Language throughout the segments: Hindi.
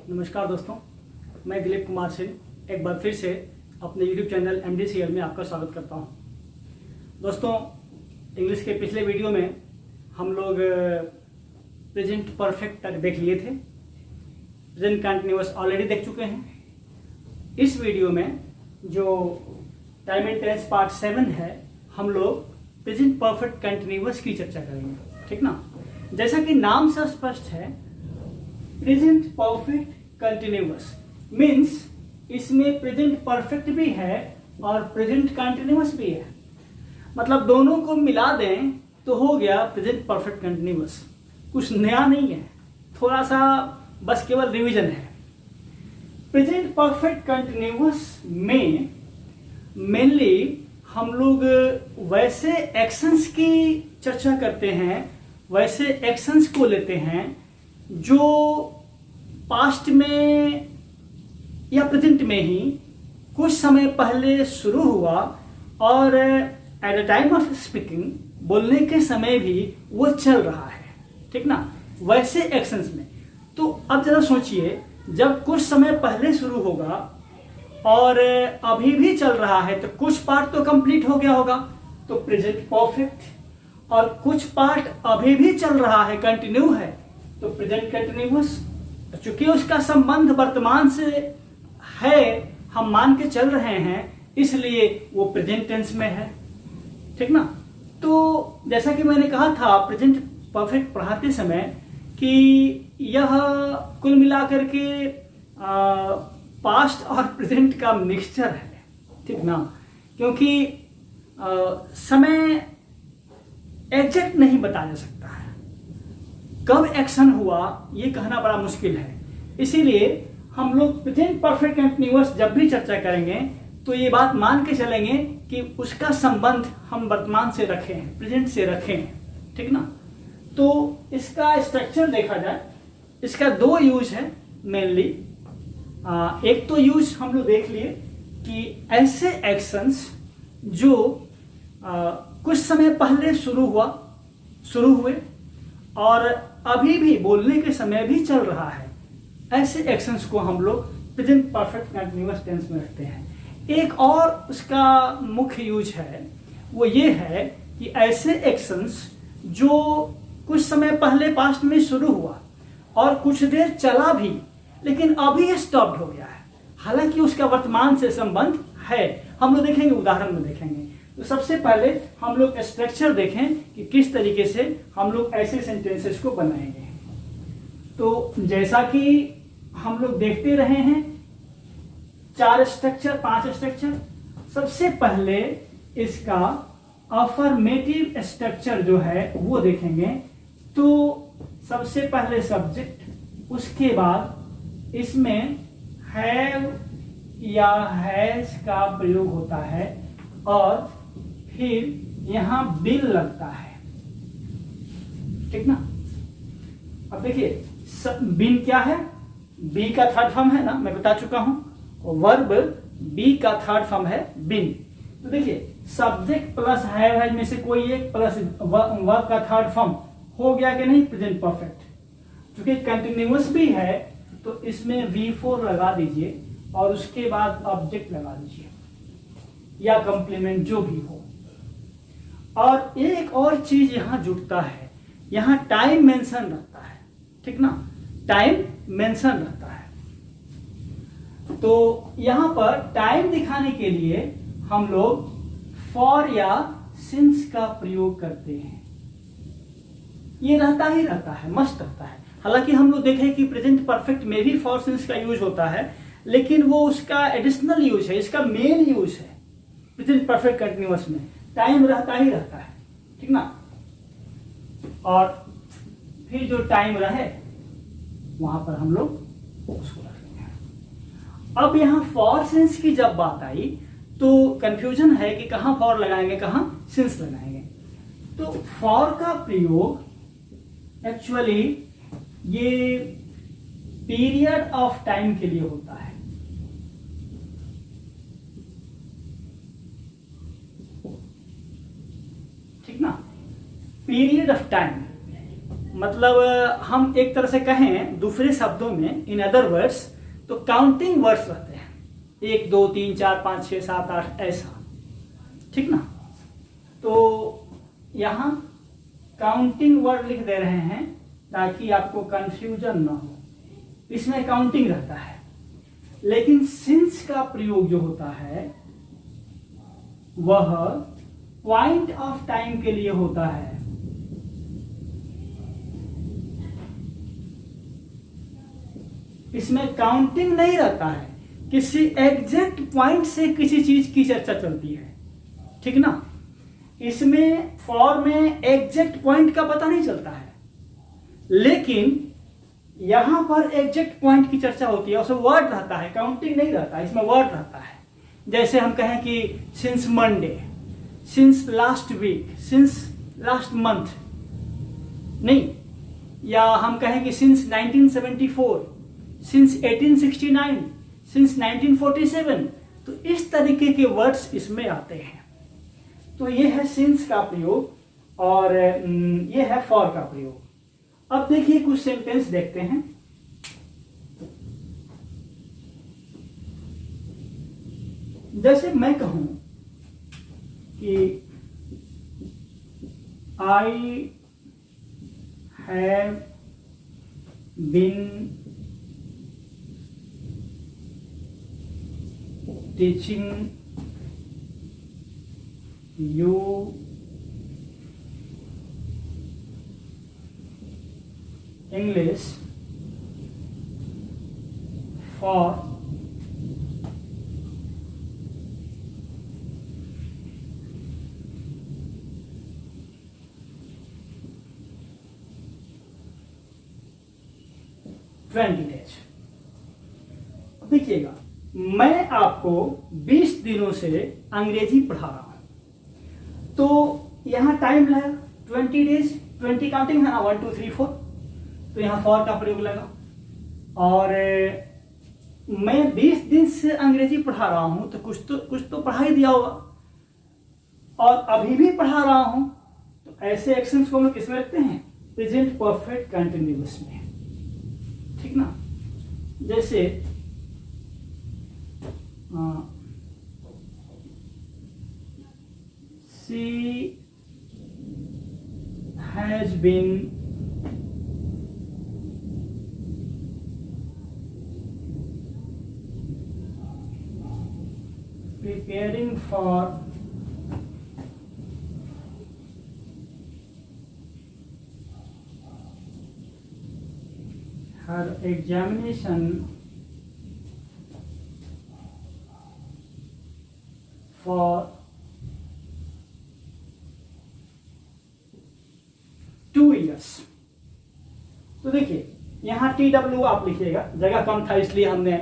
नमस्कार दोस्तों, मैं दिलीप कुमार सिंह एक बार फिर से अपने YouTube चैनल MDCL में आपका स्वागत करता हूं। दोस्तों, इंग्लिश के पिछले वीडियो में हम लोग प्रेजेंट परफेक्ट तक देख लिए थे, प्रेजेंट कंटिन्यूअस ऑलरेडी देख चुके हैं। इस वीडियो में जो टाइम एंड टेंस पार्ट 7 है, हम लोग प्रेजेंट परफेक्ट कंटिन्यूअस की चर्चा करेंगे, ठीक ना। जैसा कि नाम से स्पष्ट है, प्रेजेंट परफेक्ट कंटिन्यूअस मीन्स इसमें प्रेजेंट परफेक्ट भी है और प्रेजेंट कंटिन्यूअस भी है। मतलब दोनों को मिला दें तो हो गया प्रेजेंट परफेक्ट कंटिन्यूअस। कुछ नया नहीं है, थोड़ा सा बस केवल रिवीजन है। प्रेजेंट परफेक्ट कंटिन्यूअस में मेनली हम लोग वैसे एक्शंस की चर्चा करते हैं, वैसे एक्शंस को लेते हैं जो पास्ट में या प्रेजेंट में ही कुछ समय पहले शुरू हुआ और at the time of speaking, बोलने के समय भी वो चल रहा है, ठीक ना। वैसे एक्शंस में तो अब जरा सोचिए, जब कुछ समय पहले शुरू होगा और अभी भी चल रहा है तो कुछ पार्ट तो कंप्लीट हो गया होगा, तो प्रेजेंट परफेक्ट, और कुछ पार्ट अभी भी चल रहा है, कंटिन्यू है, तो प्रेजेंट कंटिन्यूअस। चूंकि उसका संबंध वर्तमान से है, हम मान के चल रहे हैं, इसलिए वो प्रेजेंट टेंस में है, ठीक ना। तो जैसा कि मैंने कहा था प्रेजेंट परफेक्ट पढ़ाते समय कि यह कुल मिलाकर के पास्ट और प्रेजेंट का मिक्सचर है, ठीक ना। क्योंकि समय एग्जैक्ट नहीं बताया जा सकता है, कब एक्शन हुआ ये कहना बड़ा मुश्किल है। इसीलिए हम लोग प्रेजेंट परफेक्ट कंटिन्यूअस जब भी चर्चा करेंगे तो ये बात मान के चलेंगे कि उसका संबंध हम वर्तमान से रखे हैं, प्रेजेंट से रखे हैं, ठीक ना। तो इसका स्ट्रक्चर देखा जाए, इसका दो यूज है मेनली। एक तो यूज हम लोग देख लिए कि ऐसे एक्शंस जो कुछ समय पहले शुरू हुए और अभी भी बोलने के समय भी चल रहा है, ऐसे एक्शंस को हम लोग प्रेजेंट परफेक्ट कंटिन्यूअस टेंस में रखते हैं। एक और उसका मुख्य यूज है, वो ये है कि ऐसे एक्शंस जो कुछ समय पहले पास्ट में शुरू हुआ और कुछ देर चला भी, लेकिन अभी स्टॉप्ड हो गया है, हालांकि उसका वर्तमान से संबंध है। हम लोग देखेंगे, उदाहरण में देखेंगे। तो सबसे पहले हम लोग स्ट्रक्चर देखें कि किस तरीके से हम लोग ऐसे सेंटेंसेस को बनाएंगे। तो जैसा कि हम लोग देखते रहे हैं, 5 स्ट्रक्चर। सबसे पहले इसका अफर्मेटिव स्ट्रक्चर जो है वो देखेंगे। तो सबसे पहले सब्जेक्ट, उसके बाद इसमें हैव या हैज का प्रयोग होता है और फिर यहां बिल लगता है, ठीक ना। अब देखिए बिन क्या है, बी का थर्ड फॉर्म है ना, मैं बता चुका हूं। वर्ब बी का थर्ड फॉर्म है बिन। तो देखिए सब्जेक्ट प्लस हैव में से कोई एक प्लस वर्ब का थर्ड फॉर्म हो गया कि नहीं, प्रेजेंट परफेक्ट। क्योंकि कंटिन्यूअस भी है तो इसमें V4 लगा दीजिए और उसके बाद ऑब्जेक्ट लगा दीजिए या कंप्लीमेंट जो भी हो। और एक और चीज यहां जुड़ता है, यहां टाइम मेंशन रहता है, ठीक ना, टाइम मेंशन रहता है। तो यहां पर टाइम दिखाने के लिए हम लोग फॉर या सिंस का प्रयोग करते हैं। ये रहता ही रहता है, मस्ट रहता है। हालांकि हम लोग देखें कि प्रेजेंट परफेक्ट में भी फॉर सिंस का यूज होता है, लेकिन वो उसका एडिशनल यूज है, इसका मेन यूज है। प्रेजेंट परफेक्ट कंटिन्यूअस में टाइम रहता ही रहता है, ठीक ना। और फिर जो टाइम रहे वहां पर हम लोग उसको रखेंगे। अब यहां फॉर सिंस की जब बात आई तो कंफ्यूजन है कि कहां फॉर लगाएंगे, कहां सिंस लगाएंगे। तो फॉर का प्रयोग एक्चुअली ये पीरियड ऑफ टाइम के लिए होता है। ठीक ना, पीरियड ऑफ टाइम मतलब हम एक तरह से कहें दूसरे शब्दों में, इन अदर वर्ड्स, तो काउंटिंग वर्ड्स रहते हैं, 1 2 3 4 5 6 7 8 ऐसा, ठीक ना। तो यहाँ काउंटिंग वर्ड लिख दे रहे हैं ताकि आपको कंफ्यूजन ना हो, इसमें काउंटिंग रहता है। लेकिन सिंस का प्रयोग जो होता है वह पॉइंट ऑफ टाइम के लिए होता है। इसमें काउंटिंग नहीं रहता है, किसी एग्जैक्ट पॉइंट से किसी चीज की चर्चा चलती है, ठीक ना। इसमें फॉर में एग्जैक्ट पॉइंट का पता नहीं चलता है, लेकिन यहां पर एग्जैक्ट पॉइंट की चर्चा होती है, उसमें वर्ड रहता है, काउंटिंग नहीं रहता, इसमें वर्ड रहता है। जैसे हम कहें कि since Monday, since last week, since last month, नहीं, या हम कहें कि सिंस 1974, सिंस 1869, सिंस 1947, तो इस तरीके के वर्ड्स इसमें आते हैं। तो ये है सिंस का प्रयोग और ये है फॉर का प्रयोग। अब देखिए कुछ सेंटेंस देखते हैं। जैसे मैं कहूं कि I have been teaching you English for 20 days। देखिएगा, मैं आपको 20 दिनों से अंग्रेजी पढ़ा रहा हूं, तो यहां टाइम लगा 20 डेज, 20 काउंटिंग है ना, 1 2 3 4, तो यहां फॉर का प्रयोग लगा। और मैं 20 दिन से अंग्रेजी पढ़ा रहा हूं, तो कुछ तो पढ़ा ही दिया होगा, और अभी भी पढ़ा रहा हूं, तो ऐसे एक्शंस को हम किसमें रखते हैं, प्रेजेंट परफेक्ट कंटिन्यूअस में, ठीक ना। जैसे she has been preparing for her examination for 2 years। तो देखिए यहां TW आप लिखिएगा, जगह कम था इसलिए हमने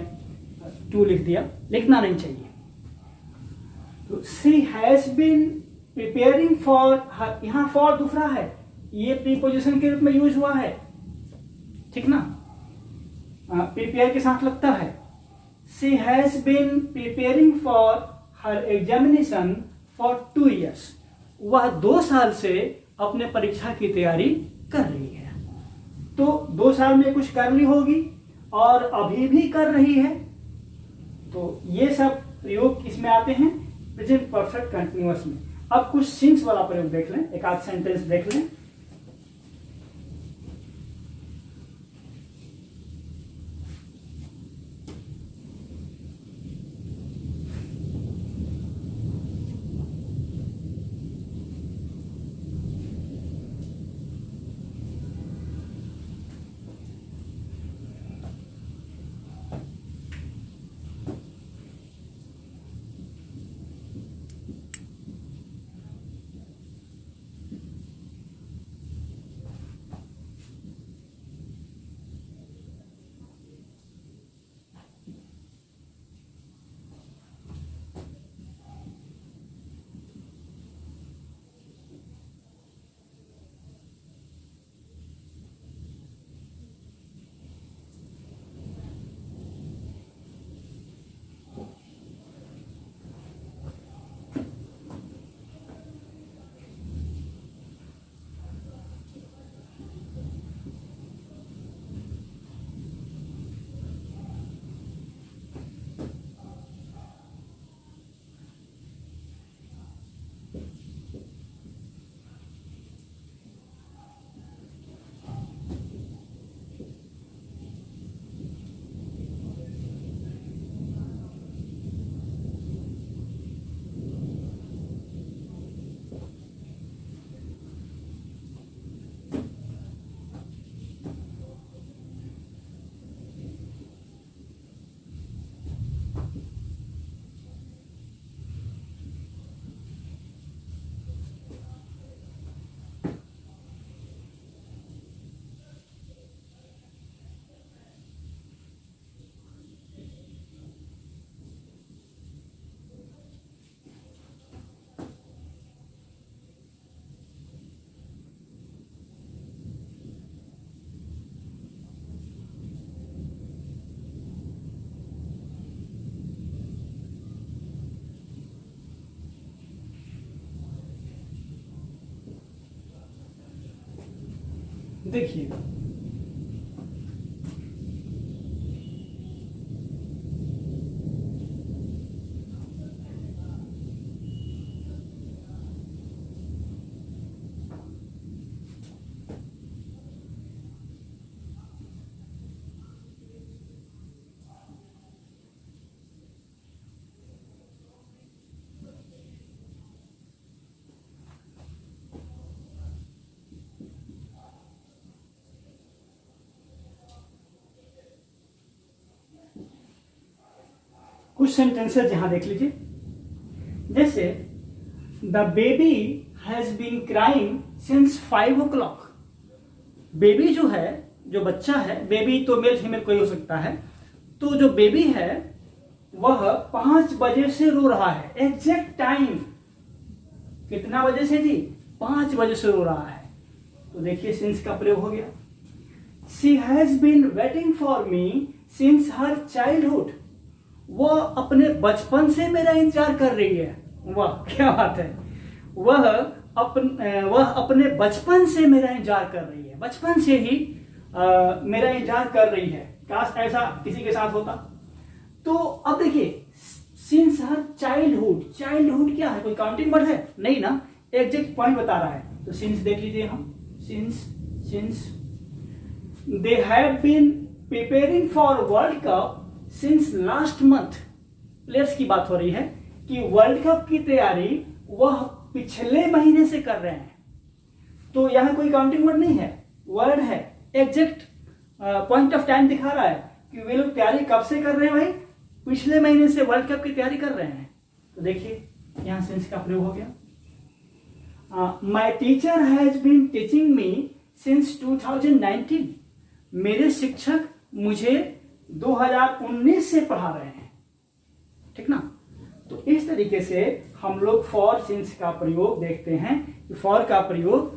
2 लिख दिया, लिखना नहीं चाहिए। तो she has been preparing for her, यहां for दूसरा है, ये प्रीपोजिशन के रूप में यूज हुआ है, ठीक ना, प्रिपेयर के साथ लगता है। she has been preparing for her examination for 2 years। वह 2 साल से अपने परीक्षा की तैयारी कर रही है। तो 2 साल में कुछ कर ली होगी और अभी भी कर रही है, तो ये सब प्रयोग किसमें आते हैं, प्रेजेंट परफेक्ट कंटिन्यूअस में। अब कुछ सिंस वाला प्रयोग देख लें, एक आध सेंटेंस देख लें। देखिएगा, कुछ सेंटेंसेस यहां देख लीजिए, जैसे the baby has been crying since 5 o'clock। Baby जो है, जो बच्चा है, बेबी तो मेल फीमेल कोई हो सकता है, तो जो बेबी है वह 5 बजे से रो रहा है। एग्जैक्ट टाइम कितना बजे से जी? 5 बजे से रो रहा है। तो देखिए सिंस का प्रयोग हो गया। She has been waiting for me since her childhood. वह अपने बचपन से मेरा इंतजार कर रही है। वाह क्या बात है, वह अपने बचपन से मेरा इंतजार कर रही है, बचपन से ही मेरा इंतजार कर रही है। काश ऐसा किसी के साथ होता। तो अब देखिए, सिंस हर चाइल्डहुड, चाइल्डहुड क्या है, कोई काउंटिंग वर्ड है? नहीं ना, एग्जैक्ट पॉइंट बता रहा है। तो सिंस देख लीजिए हम, since they have been preparing for world cup since last month. Players की बात हो रही है कि वर्ल्ड कप की तैयारी वह पिछले महीने से कर रहे हैं। तो यहां कोई काउंटिंग वर्ड नहीं है, वर्ड है। एग्जैक्ट पॉइंट ऑफ टाइम दिखा रहा है कि वे लोग तैयारी कब से कर रहे हैं भाई? पिछले महीने से वर्ल्ड कप की तैयारी कर रहे हैं। तो देखिए यहां सिंस का प्रयोग हो गया। My teacher has been teaching me since 2019। मेरे शिक्षक मुझे 2019 से पढ़ा रहे हैं। ठीक ना? तो इस तरीके से हम लोग फॉर सिंस का प्रयोग देखते हैं कि फॉर का प्रयोग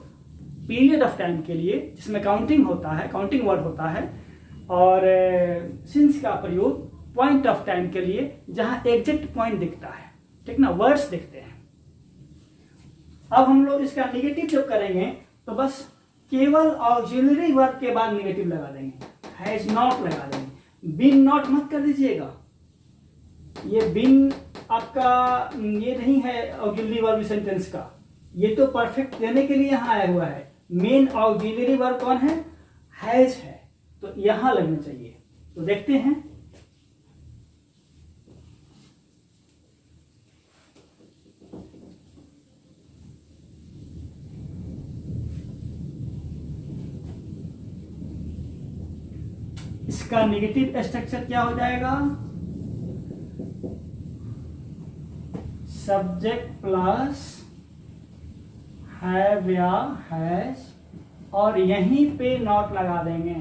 पीरियड ऑफ टाइम के लिए जिसमें काउंटिंग होता है, काउंटिंग वर्ड होता है, और सिंस का प्रयोग पॉइंट ऑफ टाइम के लिए जहां एग्जैक्ट पॉइंट दिखता है। ठीक ना, वर्ड्स दिखते हैं। अब हम लोग इसका निगेटिव जब करेंगे तो बस केवल ऑक्सिलरी वर्ब के बाद निगेटिव लगा देंगे, हैज नॉट लगा देंगे। बीन नॉट मत कर दीजिएगा, ये बीन आपका ये नहीं है ऑक्सिलरी वर्ब सेंटेंस का, ये तो परफेक्ट देने के लिए यहां आया हुआ है। मेन ऑक्सिलरी वर्ब कौन है? हैज है, तो यहां लगना चाहिए। तो देखते हैं, इसका निगेटिव स्ट्रक्चर क्या हो जाएगा? सब्जेक्ट प्लस हैव या हैज, और यहीं पे नॉट लगा देंगे।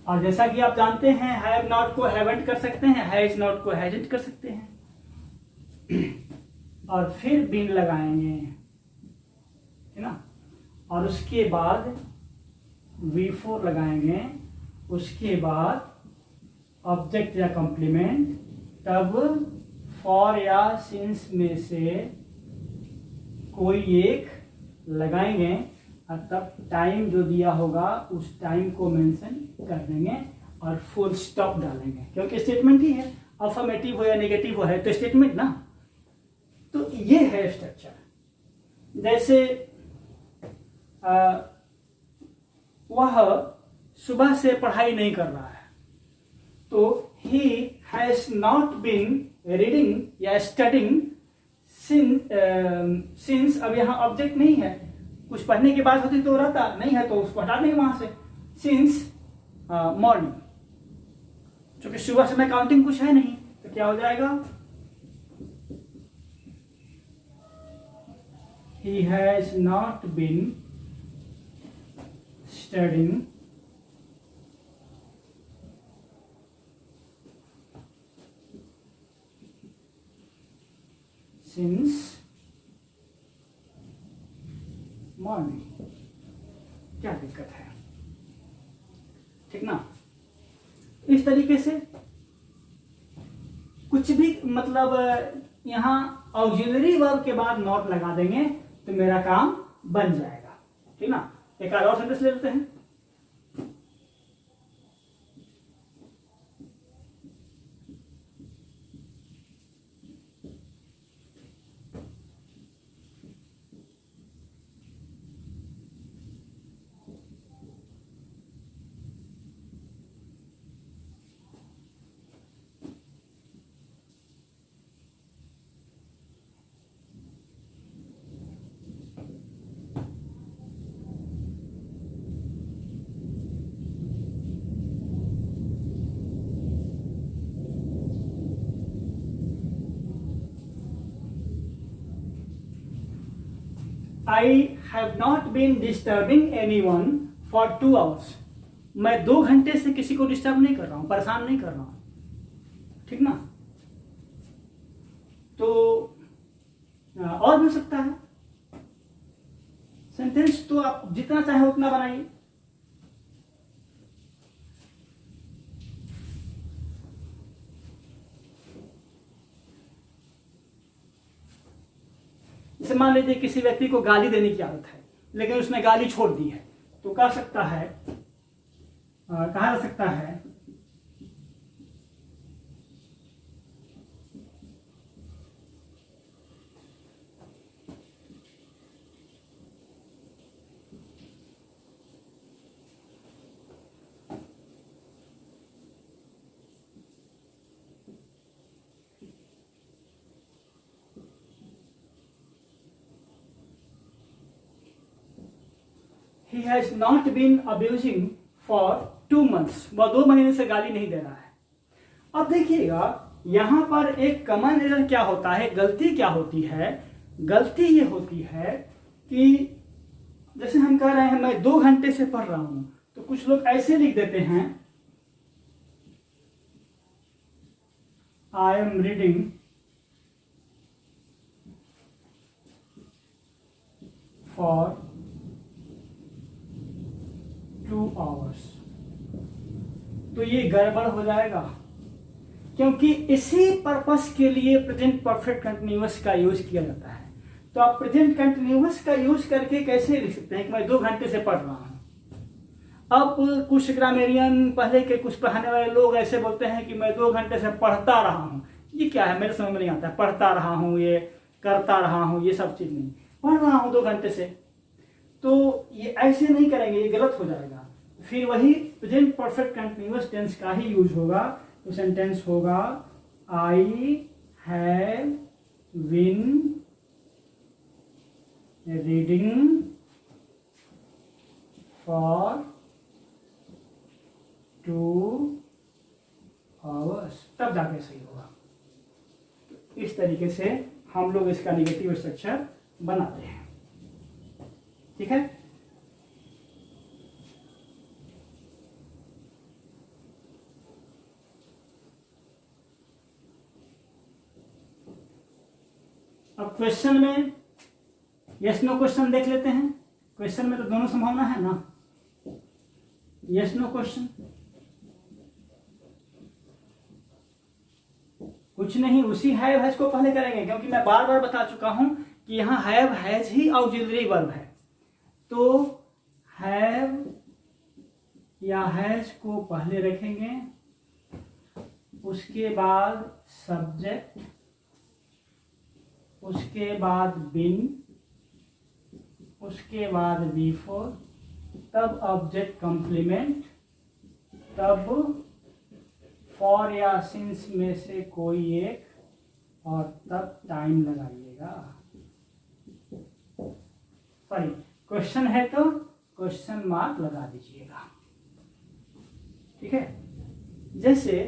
और जैसा कि आप जानते हैं, हैव नॉट को हैवंट कर सकते हैं, हैज नॉट को हैजंट कर सकते हैं। और फिर बीन लगाएंगे, है ना, और उसके बाद V4 लगाएंगे, उसके बाद ऑब्जेक्ट या कॉम्प्लीमेंट, तब फॉर या सिंस में से कोई एक लगाएंगे, और तब टाइम जो दिया होगा उस टाइम को मेंशन कर देंगे और फुल स्टॉप डालेंगे, क्योंकि स्टेटमेंट ही है, अफर्मेटिव हो या नेगेटिव हो है तो स्टेटमेंट ना। तो ये है स्ट्रक्चर। जैसे वह सुबह से पढ़ाई नहीं कर रहा है, तो he has not been reading या स्टडिंग सिंस। अब यहाँ ऑब्जेक्ट नहीं है, कुछ पढ़ने की बात होती तो रहता, नहीं है तो उसको हटा देंगे वहां से। सिंस मॉर्निंग, क्योंकि सुबह से मैं काउंटिंग कुछ है नहीं, तो क्या हो जाएगा? He has not been studying since morning. क्या दिक्कत है? ठीक ना? इस तरीके से कुछ भी मतलब यहां ऑक्सिलरी वर्ब के बाद नॉट लगा देंगे तो मेरा काम बन जाएगा। ठीक ना? एक आध और सेंटेंस ले लेते हैं। I have not been disturbing anyone for 2 hours. मैं 2 घंटे से किसी को डिस्टर्ब नहीं कर रहा हूं, परेशान नहीं कर रहा हूं, ठीक ना। तो और भी सकता है सेंटेंस, तो आप जितना चाहे उतना बनाइए। जैसे मान लीजिए किसी व्यक्ति को गाली देने की आदत है, लेकिन उसने गाली छोड़ दी है, तो कह सकता है, कहा जा सकता है he has not been abusing for 2 months. वह 2 महीने से गाली नहीं दे रहा है। अब देखिएगा यहां पर एक कॉमन एरर क्या होता है, गलती क्या होती है। गलती ये होती है कि जैसे हम कह रहे हैं मैं 2 घंटे से पढ़ रहा हूं, तो कुछ लोग ऐसे लिख देते हैं I am reading for 2 hours। तो ये गड़बड़ हो जाएगा, क्योंकि इसी पर्पस के लिए प्रेजेंट परफेक्ट कंटिन्यूअस का यूज किया जाता है। तो आप प्रेजेंट कंटिन्यूअस का यूज करके कैसे लिख सकते हैं कि मैं 2 घंटे से पढ़ रहा हूं। अब कुछ ग्रामेरियन, पहले के कुछ पढ़ाने वाले लोग ऐसे बोलते हैं कि मैं 2 घंटे से पढ़ता रहा हूं। ये क्या है, मेरे समझ में नहीं आता है। पढ़ता रहा हूं, ये करता रहा हूं, ये सब चीज नहीं, पढ़ रहा हूं 2 घंटे से। तो ये ऐसे नहीं करेंगे, ये गलत हो जाएगा। फिर वही प्रेजेंट परफेक्ट कंटिन्यूअस टेंस का ही यूज होगा। तो सेंटेंस होगा I have been reading for 2 hours, तब जाके सही होगा। तो इस तरीके से हम लोग इसका निगेटिव स्ट्रक्चर बनाते हैं, ठीक है। अब क्वेश्चन में यस नो क्वेश्चन देख लेते हैं। क्वेश्चन में तो दोनों संभावना है ना, यस नो क्वेश्चन। कुछ नहीं, उसी हैव हैज को पहले करेंगे, क्योंकि मैं बार बार बता चुका हूं कि यहां have has he auxiliary verb है। तो हैव या हैज को पहले रखेंगे, उसके बाद सब्जेक्ट, उसके बाद बिन, उसके बाद बिफोर, तब ऑब्जेक्ट कॉम्प्लीमेंट, तब फॉर या सिंस में से कोई एक, और तब टाइम लगाइएगा। सॉरी, क्वेश्चन है तो क्वेश्चन मार्क लगा दीजिएगा, ठीक है। जैसे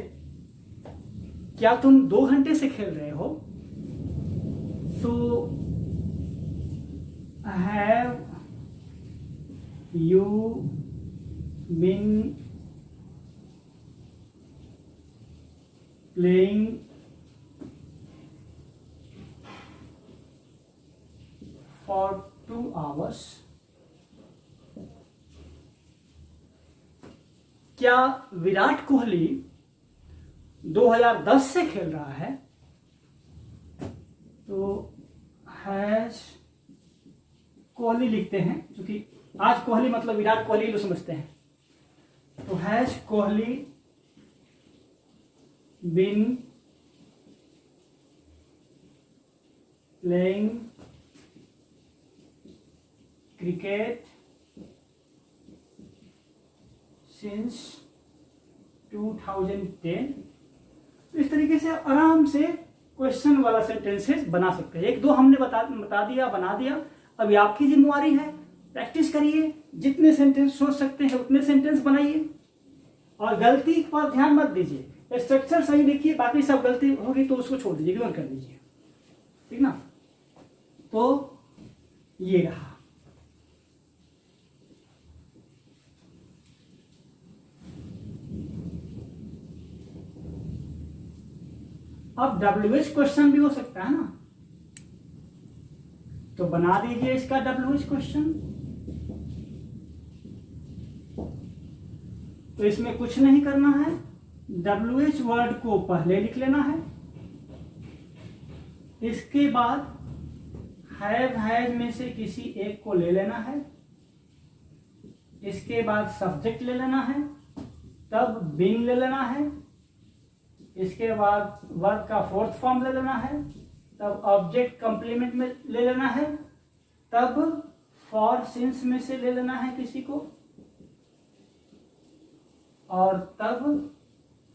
क्या तुम 2 घंटे से खेल रहे हो, तो have you been playing for 2 hours। क्या विराट कोहली 2010 से खेल रहा है, तो हैज कोहली लिखते हैं, क्योंकि आज कोहली मतलब विराट कोहली लोग समझते हैं। तो has Kohli been playing cricket since 2010। इस तरीके से आराम से क्वेश्चन वाला सेंटेंसेस बना सकते हैं। एक दो हमने बता दिया, बना दिया। अभी आपकी जिम्मेवारी है, प्रैक्टिस करिए, जितने सेंटेंस सोच सकते हैं उतने सेंटेंस बनाइए और गलती पर ध्यान मत दीजिए। स्ट्रक्चर सही लिखिए, बाकी सब गलती होगी तो उसको छोड़ दीजिए, इग्नोर कर दीजिए, ठीक ना। तो ये रहा। अब WH क्वेश्चन भी हो सकता है ना, तो बना दीजिए इसका WH क्वेश्चन। तो इसमें कुछ नहीं करना है, WH वर्ड को पहले लिख लेना है, इसके बाद हैव हैज में से किसी एक को ले लेना है, इसके बाद सब्जेक्ट ले लेना है, तब बीइंग ले लेना है, इसके बाद वर्ब का फोर्थ फॉर्म ले लेना है, तब ऑब्जेक्ट कंप्लीमेंट में ले लेना है, तब फॉर सिंस में से ले लेना है किसी को, और तब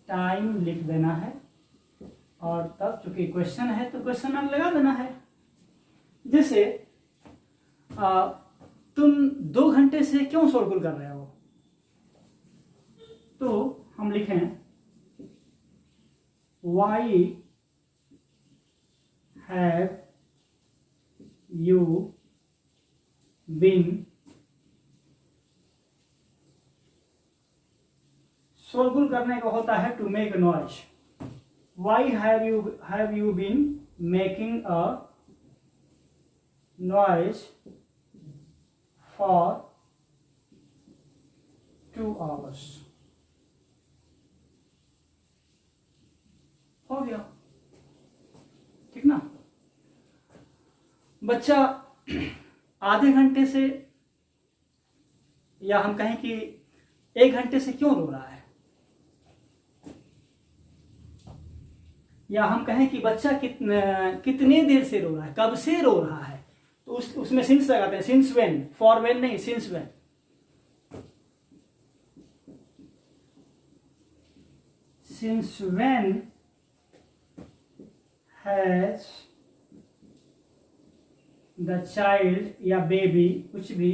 टाइम लिख देना है, और तब चूंकि क्वेश्चन है तो क्वेश्चन मार्क लगा देना है। जैसे तुम 2 घंटे से क्यों शोरगुल कर रहे हो, तो हम लिखें Why have you been शोरगुल करने का होता है to make a noise. Why have you been making a noise for 2 hours? हो गया, ठीक ना। बच्चा आधे घंटे से, या हम कहें कि 1 घंटे से क्यों रो रहा है, या हम कहें कि बच्चा कितने देर से रो रहा है, कब से रो रहा है, तो उसमें सिंस लगाते हैं, सिंस व्हेन, फॉर व्हेन नहीं, since when. Since when has the child या बेबी कुछ भी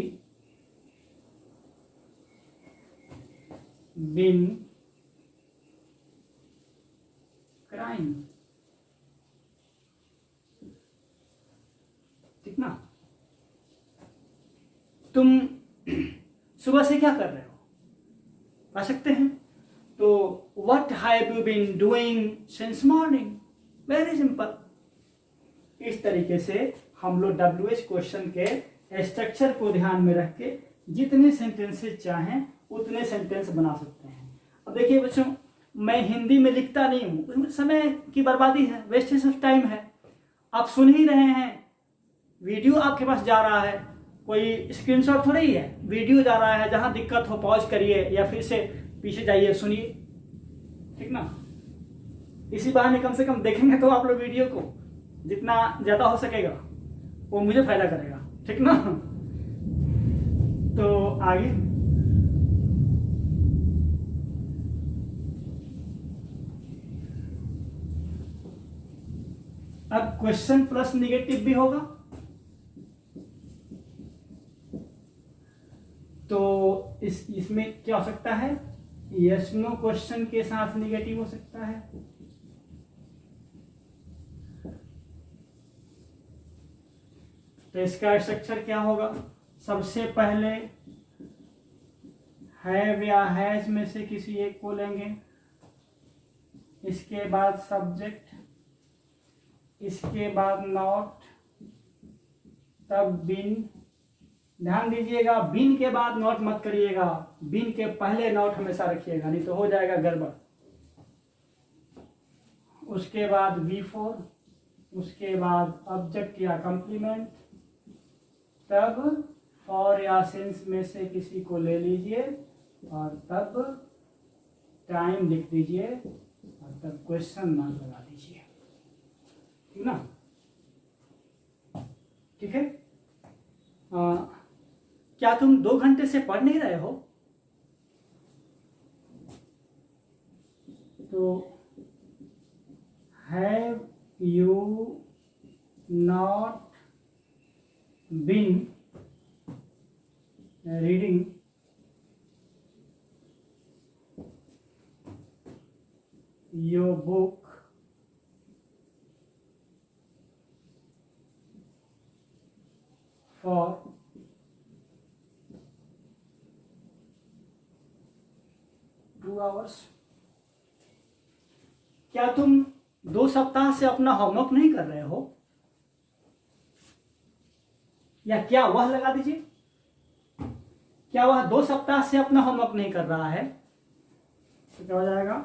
been crying, ठीक ना। तुम सुबह से क्या कर रहे हो, आ सकते हैं। तो what have you been doing since morning, very simple. इस तरीके से हम लोग WH क्वेश्चन के स्ट्रक्चर को ध्यान में रख के जितने सेंटेंसेस चाहें उतने सेंटेंस बना सकते हैं। अब देखिए बच्चों, मैं हिंदी में लिखता नहीं हूँ, समय की बर्बादी है, वेस्टेज ऑफ टाइम है। आप सुन ही रहे हैं, वीडियो आपके पास जा रहा है, कोई स्क्रीनशॉट थोड़ी ही है, वीडियो जा रहा है। जहां दिक्कत हो पॉज करिए या फिर से पीछे जाइए, सुनिए, ठीक ना। इसी बहाने कम से कम देखेंगे तो आप लोग वीडियो को, जितना ज्यादा हो सकेगा वो मुझे फायदा करेगा, ठीक ना। तो आगे अब क्वेश्चन प्लस निगेटिव भी होगा, तो इसमें क्या हो सकता है, यस नो क्वेश्चन के साथ निगेटिव हो सकता है। तो इसका स्ट्रक्चर क्या होगा, सबसे पहले हैव या हैज में से किसी एक को लेंगे, इसके बाद सब्जेक्ट, इसके बाद नॉट, तब बीन। ध्यान दीजिएगा, बीन के बाद नॉट मत करिएगा, बीन के पहले नॉट हमेशा रखिएगा, नहीं तो हो जाएगा गड़बड़। उसके बाद V4, उसके बाद ऑब्जेक्ट या कंप्लीमेंट, तब फॉर या सिंस में से किसी को ले लीजिए और तब टाइम लिख दीजिए और तब क्वेश्चन मार्क लगा दीजिए, ठीक ना। ठीक है, क्या तुम 2 घंटे से पढ़ नहीं रहे हो? तो have you not been reading your book for 2 hours? क्या तुम 2 सप्ताह से अपना होमवर्क नहीं कर रहे हो? या क्या वह लगा दीजिए, क्या वह 2 सप्ताह से अपना होमवर्क नहीं कर रहा है? तो क्या हो जाएगा?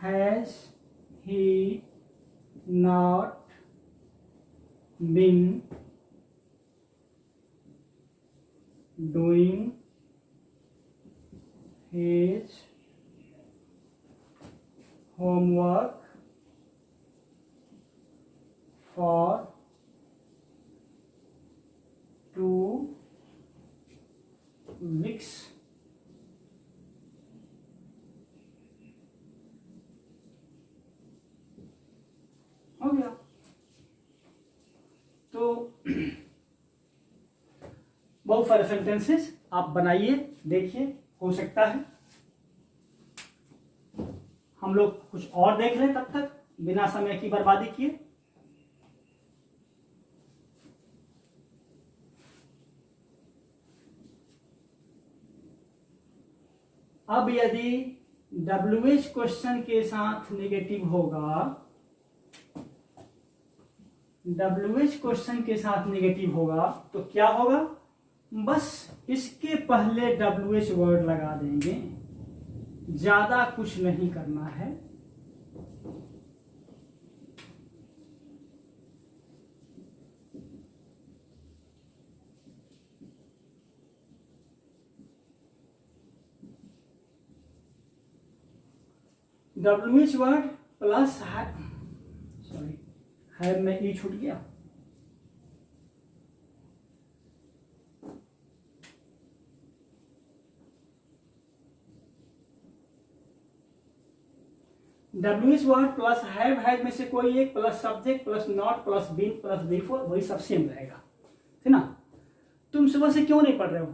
Has he not been doing his homework for 2 weeks? हो गया। तो बहुत सारे सेंटेंसेस आप बनाइए, देखिए, हो सकता है हम लोग कुछ और देख लें तब तक, बिना समय की बर्बादी किए। अब यदि WH क्वेश्चन के साथ नेगेटिव होगा, WH क्वेश्चन के साथ नेगेटिव होगा तो क्या होगा? बस इसके पहले WH वर्ड लगा देंगे, ज्यादा कुछ नहीं करना है। WH वर्ड प्लस हैव में ई छूट गया, WH वर्ड प्लस हैव में से कोई एक plus subject plus not plus been plus before, वही सब सेम रहेगा, है ना। तुम सुबह से क्यों नहीं पढ़ रहे हो?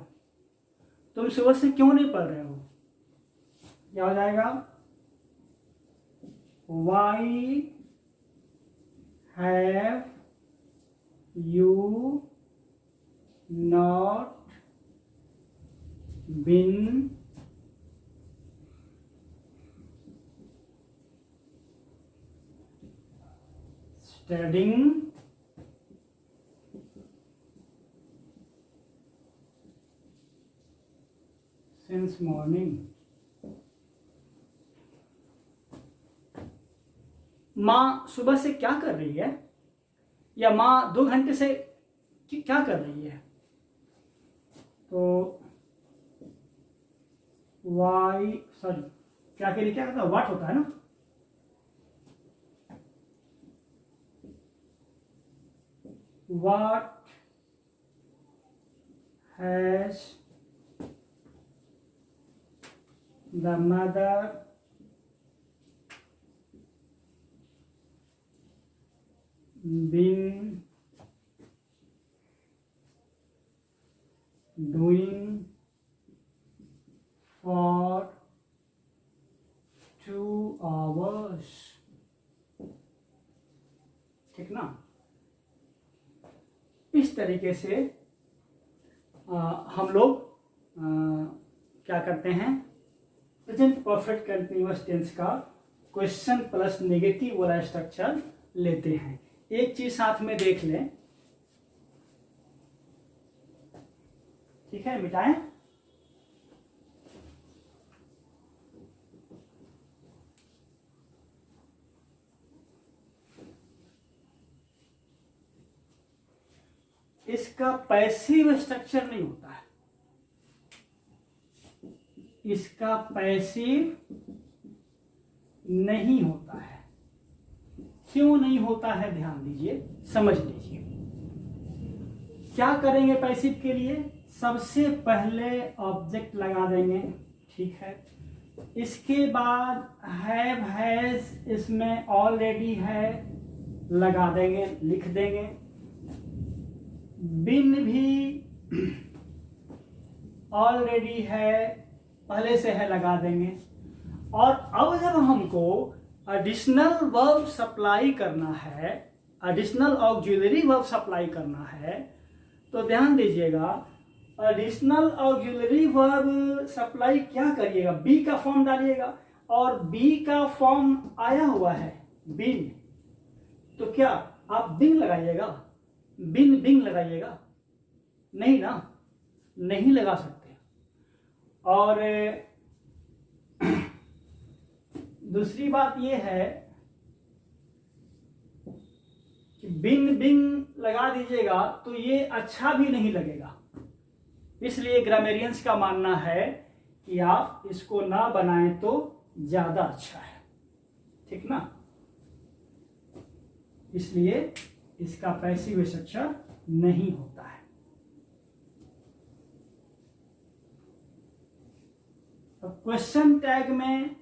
तुम सुबह से क्यों नहीं पढ़ रहे हो? क्या हो जाएगा? Why have you not been studying since morning? माँ सुबह से क्या कर रही है? या माँ 2 घंटे से क्या कर रही है? तो वाई सॉरी क्या के लिए क्या कहता है? व्हाट होता है ना। What has the mother been doing for 2 hours? ठीक ना। इस तरीके से हम लोग क्या करते हैं, प्रेजेंट परफेक्ट कंटिन्यूअस टेंस का क्वेश्चन प्लस नेगेटिव वाला स्ट्रक्चर लेते हैं। एक चीज साथ में देख लें, ठीक है, मिटाएं। इसका पैसिव स्ट्रक्चर नहीं होता है, इसका पैसिव नहीं होता है। क्यों नहीं होता है, ध्यान दीजिए, समझ लीजिए। क्या करेंगे पैसिव के लिए, सबसे पहले ऑब्जेक्ट लगा देंगे, ठीक है। इसके बाद हैव हैज इसमें ऑलरेडी है लगा देंगे, लिख देंगे। बिन भी ऑलरेडी है, पहले से है, लगा देंगे। और अब जब हमको एडिशनल वर्ब सप्लाई करना है, एडिशनल ऑक्सिलरी वर्ब सप्लाई करना है, तो ध्यान दीजिएगा, एडिशनल ऑक्सिलरी वर्ब सप्लाई क्या करिएगा, बी का फॉर्म डालिएगा। और बी का फॉर्म आया हुआ है बिन, तो क्या आप बिन लगाइएगा, बिन बिंग लगाइएगा, नहीं ना, नहीं लगा सकते। और दूसरी बात यह है कि बिन बिंग लगा दीजिएगा तो ये अच्छा भी नहीं लगेगा। इसलिए ग्रामेरियंस का मानना है कि आप इसको ना बनाएं तो ज्यादा अच्छा है, ठीक ना। इसलिए इसका पैसिव स्ट्रक्चर नहीं होता है। तो क्वेश्चन टैग में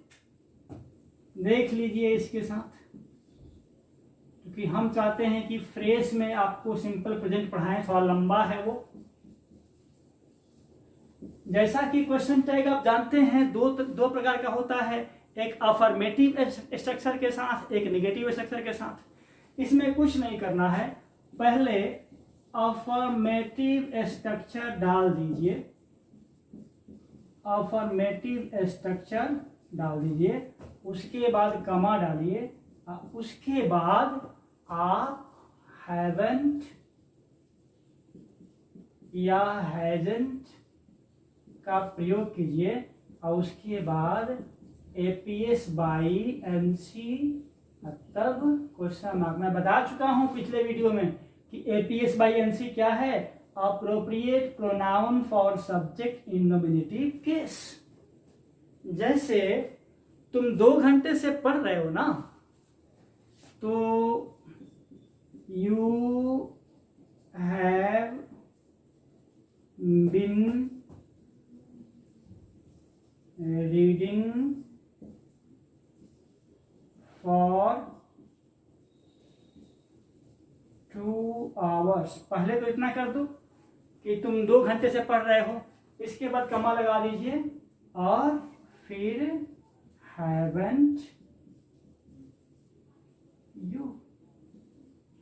देख लीजिए इसके साथ, क्योंकि हम चाहते हैं कि फ्रेज में आपको सिंपल प्रेजेंट पढ़ाएं, थोड़ा लंबा है वो। जैसा कि क्वेश्चन टैग आप जानते हैं दो प्रकार का होता है, एक अफर्मेटिव स्ट्रक्चर के साथ, एक नेगेटिव स्ट्रक्चर के साथ। इसमें कुछ नहीं करना है, पहले अफर्मेटिव स्ट्रक्चर डाल दीजिए, अफर्मेटिव स्ट्रक्चर डाल दीजिए, उसके बाद कमा डालिए, उसके बाद आप हैवंट या हैजंट का प्रयोग कीजिए, और उसके बाद एपीएस बाई एनसी, तब क्वेश्चन मार्क। मैं बता चुका हूं पिछले वीडियो में कि एपीएस बाई एनसी क्या है, appropriate pronoun for subject in nominative case. जैसे तुम 2 घंटे से पढ़ रहे हो ना, तो you have been reading for 2 hours. पहले तो इतना कर दो कि तुम 2 घंटे से पढ़ रहे हो, इसके बाद कमा लगा दीजिए, और फिर haven't you,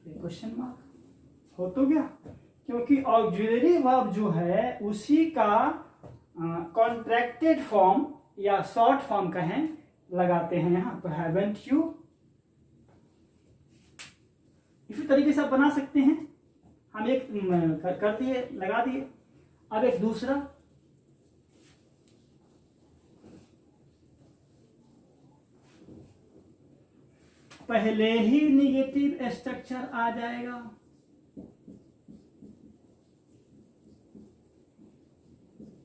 क्वेश्चन मार्क हो तो गया। क्योंकि ऑक्सिलरी वर्ब जो है उसी का कॉन्ट्रैक्टेड फॉर्म या शॉर्ट फॉर्म कहें लगाते हैं यहां, तो haven't you। इसी तरीके से आप बना सकते हैं, हम एक कर दिए, लगा दिए। अब एक दूसरा, पहले ही निगेटिव स्ट्रक्चर आ जाएगा,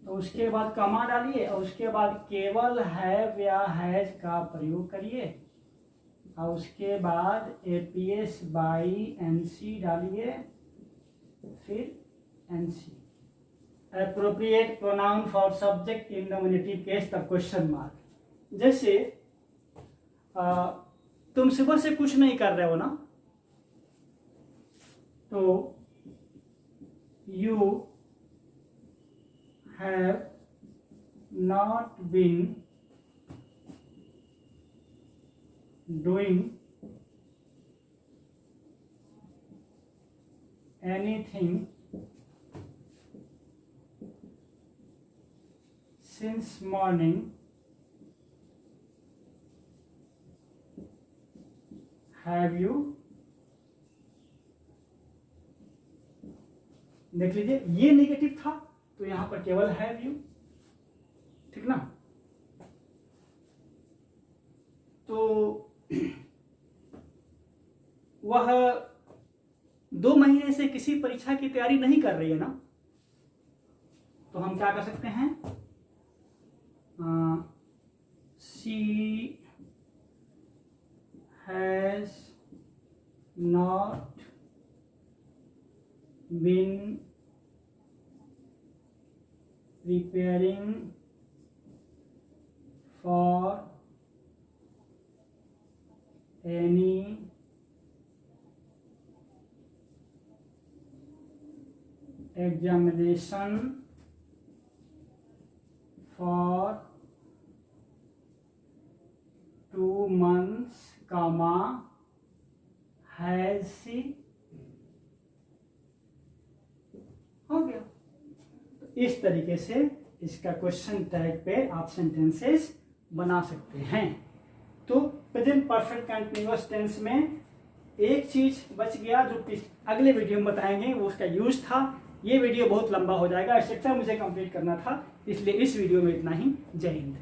तो उसके बाद कमा डालिए, और उसके बाद केवल हैव या हैज का प्रयोग करिए, और उसके बाद एपीएस बाई एनसी डालिए, फिर NC, appropriate pronoun for subject in nominative case, तब क्वेश्चन मार्क। जैसे तुम सुबह से कुछ नहीं कर रहे हो ना, तो you have not been doing anything since morning, have you. देख लीजिए, ये नेगेटिव था तो यहां पर केवल हैव यू, ठीक ना। तो वह 2 महीने से किसी परीक्षा परीक्षा की तैयारी नहीं कर रही है ना, तो हम क्या कर सकते हैं, she has not been preparing for any examination for 2 months, has she, हो गया। तो इस तरीके से इसका क्वेश्चन टैग पे आप सेंटेंसेस बना सकते हैं। तो प्रेजेंट परफेक्ट कंटिन्यूअस टेंस में एक चीज बच गया जो अगले वीडियो में बताएंगे, वो उसका यूज था। ये वीडियो बहुत लंबा हो जाएगा, स्ट्रक्चर मुझे कंप्लीट करना था, इसलिए इस वीडियो में इतना ही। जय हिंद।